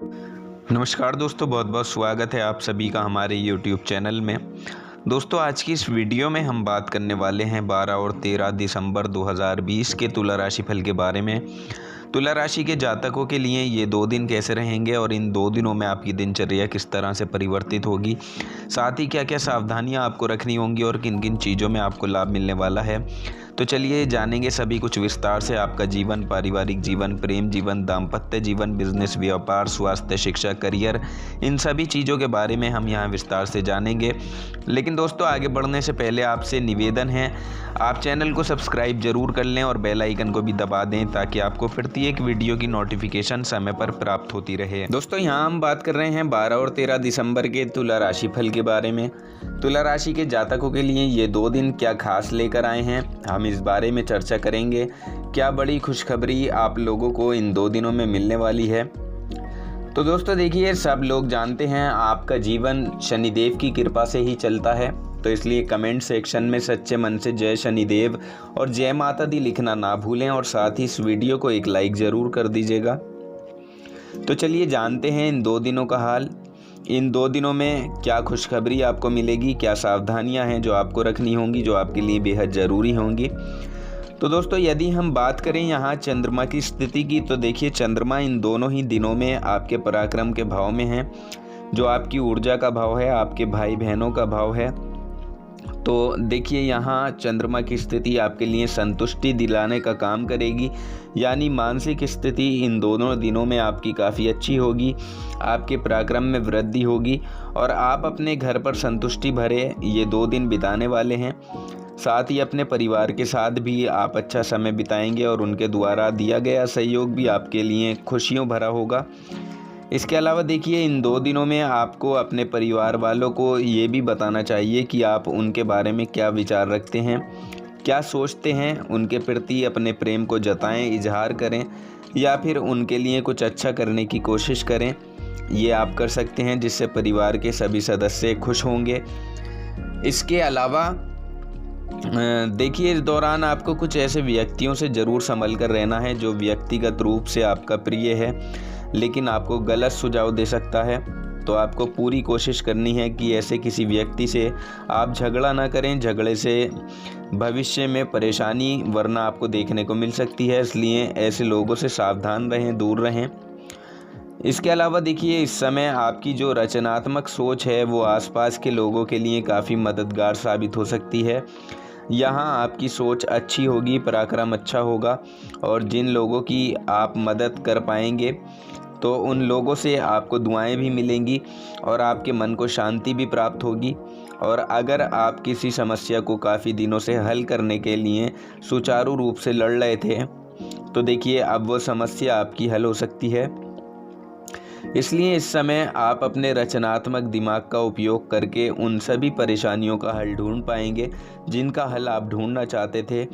नमस्कार दोस्तों, बहुत बहुत स्वागत है आप सभी का हमारे YouTube चैनल में। दोस्तों, आज की इस वीडियो में हम बात करने वाले हैं 12 और 13 दिसंबर 2020 के तुला राशि फल के बारे में। तुला राशि के जातकों के लिए ये 2 दिन कैसे रहेंगे और इन 2 दिनों में आपकी दिनचर्या किस तरह से परिवर्तित होगी, साथ ही क्या क्या सावधानियां आपको रखनी होंगी और किन किन चीज़ों में आपको लाभ मिलने वाला है। तो चलिए जानेंगे सभी कुछ विस्तार से। आपका जीवन, पारिवारिक जीवन, प्रेम जीवन, दाम्पत्य जीवन, बिजनेस, व्यापार, स्वास्थ्य, शिक्षा, करियर, इन सभी चीज़ों के बारे में हम यहाँ विस्तार से जानेंगे। लेकिन दोस्तों, आगे बढ़ने से पहले आपसे निवेदन है, आप चैनल को सब्सक्राइब जरूर कर लें और बेल आइकन को भी दबा दें ताकि आपको प्रत्येक वीडियो की नोटिफिकेशन समय पर प्राप्त होती रहे। दोस्तों, यहाँ हम बात कर रहे हैं 12 और 13 दिसंबर के तुला राशि फल के बारे में। तुला राशि के जातकों के लिए ये 2 दिन क्या खास लेकर आए हैं, हम इस बारे में चर्चा करेंगे। क्या बड़ी खुशखबरी आप लोगों को इन 2 दिनों में मिलने वाली है। तो दोस्तों देखिए, सब लोग जानते हैं आपका जीवन शनिदेव की कृपा से ही चलता है, तो इसलिए कमेंट सेक्शन में सच्चे मन से जय शनिदेव और जय माता दी लिखना ना भूलें और साथ ही इस वीडियो को एक लाइक ज़रूर कर दीजिएगा। तो चलिए जानते हैं इन 2 दिनों का हाल। इन 2 दिनों में क्या खुशखबरी आपको मिलेगी, क्या सावधानियां हैं जो आपको रखनी होंगी, जो आपके लिए बेहद ज़रूरी होंगी। तो दोस्तों, यदि हम बात करें यहाँ चंद्रमा की स्थिति की, तो देखिए चंद्रमा इन दोनों ही दिनों में आपके पराक्रम के भाव में है, जो आपकी ऊर्जा का भाव है, आपके भाई बहनों का भाव है। तो देखिए यहाँ चंद्रमा की स्थिति आपके लिए संतुष्टि दिलाने का काम करेगी, यानी मानसिक स्थिति इन दोनों दिनों में आपकी काफ़ी अच्छी होगी, आपके पराक्रम में वृद्धि होगी और आप अपने घर पर संतुष्टि भरे ये 2 दिन बिताने वाले हैं। साथ ही अपने परिवार के साथ भी आप अच्छा समय बिताएंगे और उनके द्वारा दिया गया सहयोग भी आपके लिए खुशियों भरा होगा। इसके अलावा देखिए, इन 2 दिनों में आपको अपने परिवार वालों को ये भी बताना चाहिए कि आप उनके बारे में क्या विचार रखते हैं, क्या सोचते हैं, उनके प्रति अपने प्रेम को जताएं, इजहार करें या फिर उनके लिए कुछ अच्छा करने की कोशिश करें। ये आप कर सकते हैं, जिससे परिवार के सभी सदस्य खुश होंगे। इसके अलावा देखिए, इस दौरान आपको कुछ ऐसे व्यक्तियों से ज़रूर संभल कर रहना है जो व्यक्तिगत रूप से आपका प्रिय है लेकिन आपको गलत सुझाव दे सकता है। तो आपको पूरी कोशिश करनी है कि ऐसे किसी व्यक्ति से आप झगड़ा ना करें, झगड़े से भविष्य में परेशानी वरना आपको देखने को मिल सकती है, इसलिए ऐसे लोगों से सावधान रहें, दूर रहें। इसके अलावा देखिए, इस समय आपकी जो रचनात्मक सोच है वो आसपास के लोगों के लिए काफ़ी मददगार साबित हो सकती है। यहाँ आपकी सोच अच्छी होगी, पराक्रम अच्छा होगा और जिन लोगों की आप मदद कर पाएंगे तो उन लोगों से आपको दुआएं भी मिलेंगी और आपके मन को शांति भी प्राप्त होगी। और अगर आप किसी समस्या को काफ़ी दिनों से हल करने के लिए सुचारू रूप से लड़ रहे थे, तो देखिए अब वो समस्या आपकी हल हो सकती है। इसलिए इस समय आप अपने रचनात्मक दिमाग का उपयोग करके उन सभी परेशानियों का हल ढूंढ पाएंगे जिनका हल आप ढूंढना चाहते थे।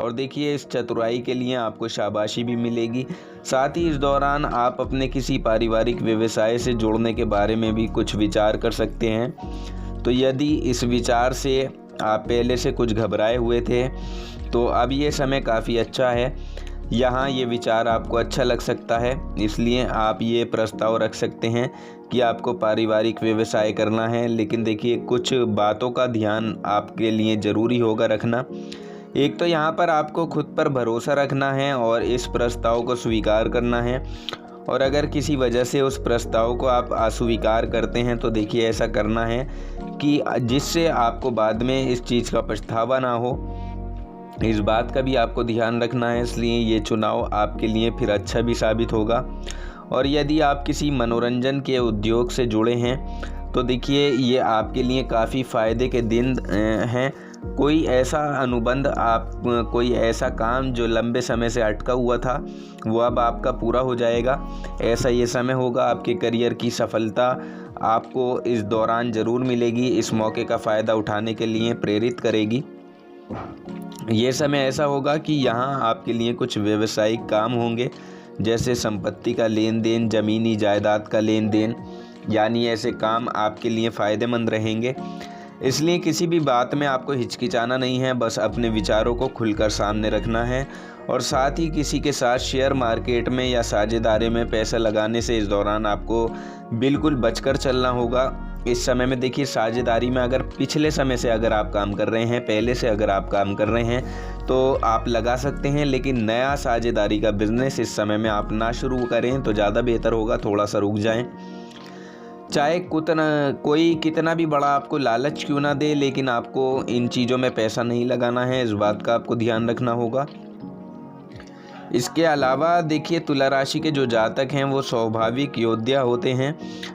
और देखिए, इस चतुराई के लिए आपको शाबाशी भी मिलेगी। साथ ही इस दौरान आप अपने किसी पारिवारिक व्यवसाय से जुड़ने के बारे में भी कुछ विचार कर सकते हैं। तो यदि इस विचार से आप पहले से कुछ घबराए हुए थे तो अब ये समय काफ़ी अच्छा है, यहाँ ये विचार आपको अच्छा लग सकता है। इसलिए आप ये प्रस्ताव रख सकते हैं कि आपको पारिवारिक व्यवसाय करना है, लेकिन देखिए कुछ बातों का ध्यान आपके लिए ज़रूरी होगा रखना। एक तो यहाँ पर आपको खुद पर भरोसा रखना है और इस प्रस्ताव को स्वीकार करना है, और अगर किसी वजह से उस प्रस्ताव को आप अस्वीकार करते हैं तो देखिए ऐसा करना है कि जिससे आपको बाद में इस चीज़ का पछतावा ना हो। इस बात का भी आपको ध्यान रखना है, इसलिए ये चुनाव आपके लिए फिर अच्छा भी साबित होगा। और यदि आप किसी मनोरंजन के उद्योग से जुड़े हैं तो देखिए ये आपके लिए काफ़ी फ़ायदे के दिन हैं। कोई ऐसा अनुबंध, आप कोई ऐसा काम जो लंबे समय से अटका हुआ था वो अब आपका पूरा हो जाएगा, ऐसा ये समय होगा। आपके करियर की सफलता आपको इस दौरान ज़रूर मिलेगी, इस मौके का फ़ायदा उठाने के लिए प्रेरित करेगी। ये समय ऐसा होगा कि यहाँ आपके लिए कुछ व्यवसायिक काम होंगे, जैसे संपत्ति का लेन देन, ज़मीनी जायदाद का लेन देन, यानी ऐसे काम आपके लिए फ़ायदेमंद रहेंगे। इसलिए किसी भी बात में आपको हिचकिचाना नहीं है, बस अपने विचारों को खुलकर सामने रखना है। और साथ ही किसी के साथ शेयर मार्केट में या साझेदारी में पैसा लगाने से इस दौरान आपको बिल्कुल बचकर चलना होगा। इस समय में देखिए साझेदारी में अगर पिछले समय से अगर आप काम कर रहे हैं, पहले से अगर आप काम कर रहे हैं तो आप लगा सकते हैं, लेकिन नया साझेदारी का बिजनेस इस समय में आप ना शुरू करें तो ज़्यादा बेहतर होगा। थोड़ा सा रुक जाएं। चाहे कोई कितना भी बड़ा आपको लालच क्यों ना दे, लेकिन आपको इन चीज़ों में पैसा नहीं लगाना है, इस बात का आपको ध्यान रखना होगा। इसके अलावा देखिए तुला राशि के जो जातक हैं वो स्वाभाविक योद्धा होते हैं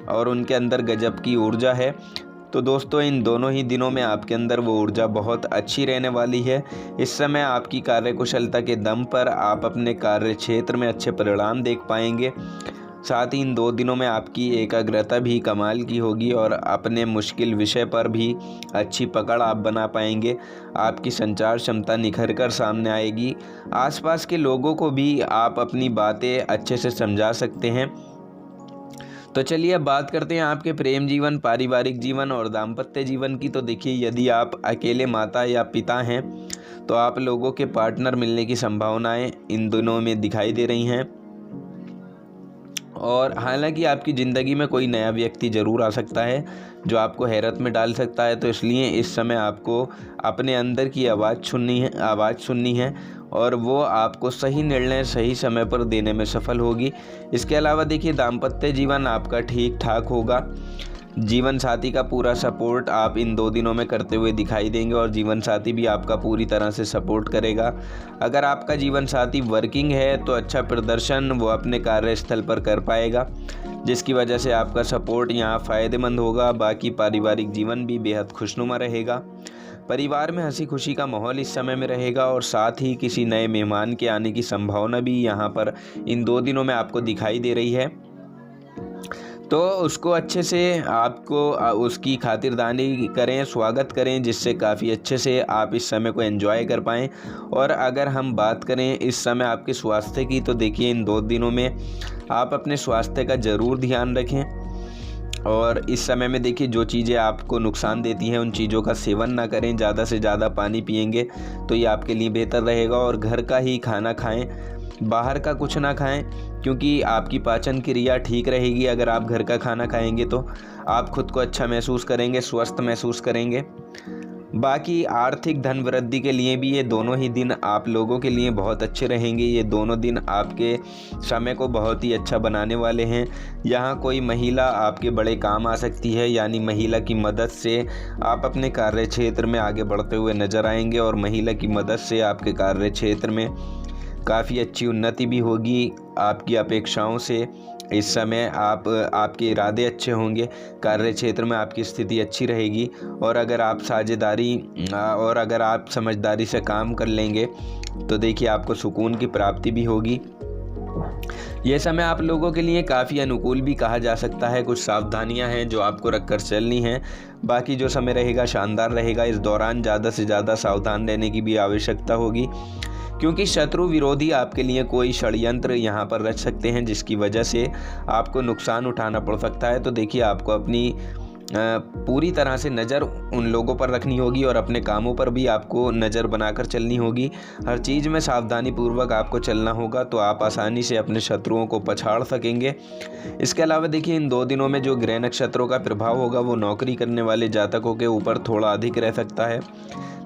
और उनके अंदर गजब की ऊर्जा है। तो दोस्तों इन दोनों ही दिनों में आपके अंदर वो ऊर्जा बहुत अच्छी रहने वाली है। इस समय आपकी कार्यकुशलता के दम पर आप अपने कार्य क्षेत्र में अच्छे परिणाम देख पाएंगे। साथ ही इन 2 दिनों में आपकी एकाग्रता भी कमाल की होगी और अपने मुश्किल विषय पर भी अच्छी पकड़ आप बना पाएंगे। आपकी संचार क्षमता निखर कर सामने आएगी। आसपास के लोगों को भी आप अपनी बातें अच्छे से समझा सकते हैं। तो चलिए अब बात करते हैं आपके प्रेम जीवन, पारिवारिक जीवन और दाम्पत्य जीवन की। तो देखिए यदि आप अकेले माता या पिता हैं तो आप लोगों के पार्टनर मिलने की संभावनाएं इन दिनों में दिखाई दे रही हैं। और हालांकि आपकी ज़िंदगी में कोई नया व्यक्ति ज़रूर आ सकता है जो आपको हैरत में डाल सकता है। तो इसलिए इस समय आपको अपने अंदर की आवाज़ सुननी है और वो आपको सही निर्णय सही समय पर देने में सफल होगी। इसके अलावा देखिए दाम्पत्य जीवन आपका ठीक ठाक होगा। जीवन साथी का पूरा सपोर्ट आप इन 2 दिनों में करते हुए दिखाई देंगे और जीवन साथी भी आपका पूरी तरह से सपोर्ट करेगा। अगर आपका जीवन साथी वर्किंग है तो अच्छा प्रदर्शन वो अपने कार्यस्थल पर कर पाएगा, जिसकी वजह से आपका सपोर्ट यहाँ फ़ायदेमंद होगा। बाकी पारिवारिक जीवन भी बेहद खुशनुमा रहेगा। परिवार में हंसी खुशी का माहौल इस समय में रहेगा और साथ ही किसी नए मेहमान के आने की संभावना भी यहाँ पर इन 2 दिनों में आपको दिखाई दे रही है। तो उसको अच्छे से आपको उसकी खातिरदारी करें, स्वागत करें, जिससे काफ़ी अच्छे से आप इस समय को एंजॉय कर पाएँ। और अगर हम बात करें इस समय आपके स्वास्थ्य की, तो देखिए इन 2 दिनों में आप अपने स्वास्थ्य का ज़रूर ध्यान रखें। और इस समय में देखिए जो चीज़ें आपको नुकसान देती हैं उन चीज़ों का सेवन ना करें। ज़्यादा से ज़्यादा पानी पिएंगे तो ये आपके लिए बेहतर रहेगा। और घर का ही खाना खाएं, बाहर का कुछ ना खाएं, क्योंकि आपकी पाचन क्रिया ठीक रहेगी। अगर आप घर का खाना खाएंगे तो आप खुद को अच्छा महसूस करेंगे, स्वस्थ महसूस करेंगे। बाकी आर्थिक धन वृद्धि के लिए भी ये दोनों ही दिन आप लोगों के लिए बहुत अच्छे रहेंगे। ये दोनों दिन आपके समय को बहुत ही अच्छा बनाने वाले हैं। यहाँ कोई महिला आपके बड़े काम आ सकती है, यानी महिला की मदद से आप अपने कार्य क्षेत्र में आगे बढ़ते हुए नजर आएंगे और महिला की मदद से आपके कार्य क्षेत्र में काफ़ी अच्छी उन्नति भी होगी। आपकी अपेक्षाओं से इस समय आपके इरादे अच्छे होंगे, कार्य क्षेत्र में आपकी स्थिति अच्छी रहेगी। और अगर आप समझदारी से काम कर लेंगे तो देखिए आपको सुकून की प्राप्ति भी होगी। यह समय आप लोगों के लिए काफ़ी अनुकूल भी कहा जा सकता है। कुछ सावधानियां हैं जो आपको रखकर चलनी हैं। बाकी जो समय रहेगा शानदार रहेगा। इस दौरान ज़्यादा से ज़्यादा सावधान रहने की भी आवश्यकता होगी, क्योंकि शत्रु विरोधी आपके लिए कोई षड्यंत्र यहाँ पर रच सकते हैं, जिसकी वजह से आपको नुकसान उठाना पड़ सकता है। तो देखिए आपको अपनी पूरी तरह से नज़र उन लोगों पर रखनी होगी और अपने कामों पर भी आपको नज़र बनाकर चलनी होगी। हर चीज़ में सावधानी पूर्वक आपको चलना होगा, तो आप आसानी से अपने शत्रुओं को पछाड़ सकेंगे। इसके अलावा देखिए इन 2 दिनों में जो ग्रह नक्षत्रों का प्रभाव होगा वो नौकरी करने वाले जातकों के ऊपर थोड़ा अधिक रह सकता है,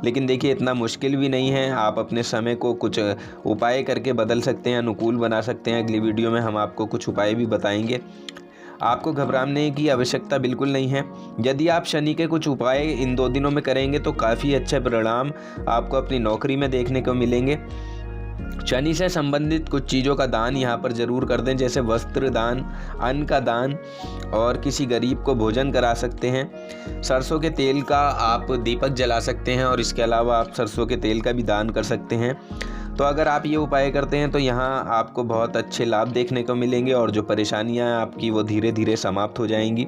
लेकिन देखिए इतना मुश्किल भी नहीं है। आप अपने समय को कुछ उपाय करके बदल सकते हैं, अनुकूल बना सकते हैं। अगली वीडियो में हम आपको कुछ उपाय भी बताएंगे। आपको घबराने की आवश्यकता बिल्कुल नहीं है। यदि आप शनि के कुछ उपाय इन 2 दिनों में करेंगे तो काफ़ी अच्छे परिणाम आपको अपनी नौकरी में देखने को मिलेंगे। शनि से संबंधित कुछ चीज़ों का दान यहाँ पर ज़रूर कर दें, जैसे वस्त्र दान, अन्न का दान और किसी गरीब को भोजन करा सकते हैं। सरसों के तेल का आप दीपक जला सकते हैं और इसके अलावा आप सरसों के तेल का भी दान कर सकते हैं। तो अगर आप ये उपाय करते हैं तो यहाँ आपको बहुत अच्छे लाभ देखने को मिलेंगे और जो परेशानियाँ हैं आपकी वो धीरे धीरे समाप्त हो जाएंगी।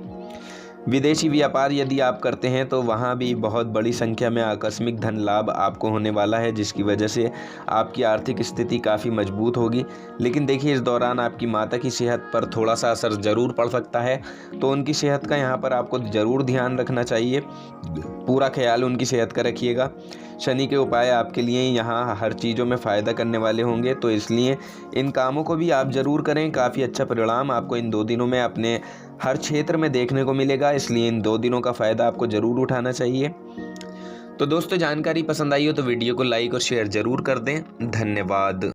विदेशी व्यापार यदि आप करते हैं तो वहाँ भी बहुत बड़ी संख्या में आकस्मिक धन लाभ आपको होने वाला है, जिसकी वजह से आपकी आर्थिक स्थिति काफ़ी मजबूत होगी। लेकिन देखिए, इस दौरान आपकी माता की सेहत पर थोड़ा सा असर ज़रूर पड़ सकता है, तो उनकी सेहत का यहाँ पर आपको ज़रूर ध्यान रखना चाहिए। पूरा ख्याल उनकी सेहत का रखिएगा। शनि के उपाय आपके लिए यहाँ हर चीज़ों में फ़ायदा करने वाले होंगे, तो इसलिए इन कामों को भी आप ज़रूर करें। काफ़ी अच्छा परिणाम आपको इन 2 दिनों में अपने हर क्षेत्र में देखने को मिलेगा, इसलिए इन 2 दिनों का फ़ायदा आपको ज़रूर उठाना चाहिए। तो दोस्तों, जानकारी पसंद आई हो तो वीडियो को लाइक और शेयर ज़रूर कर दें। धन्यवाद।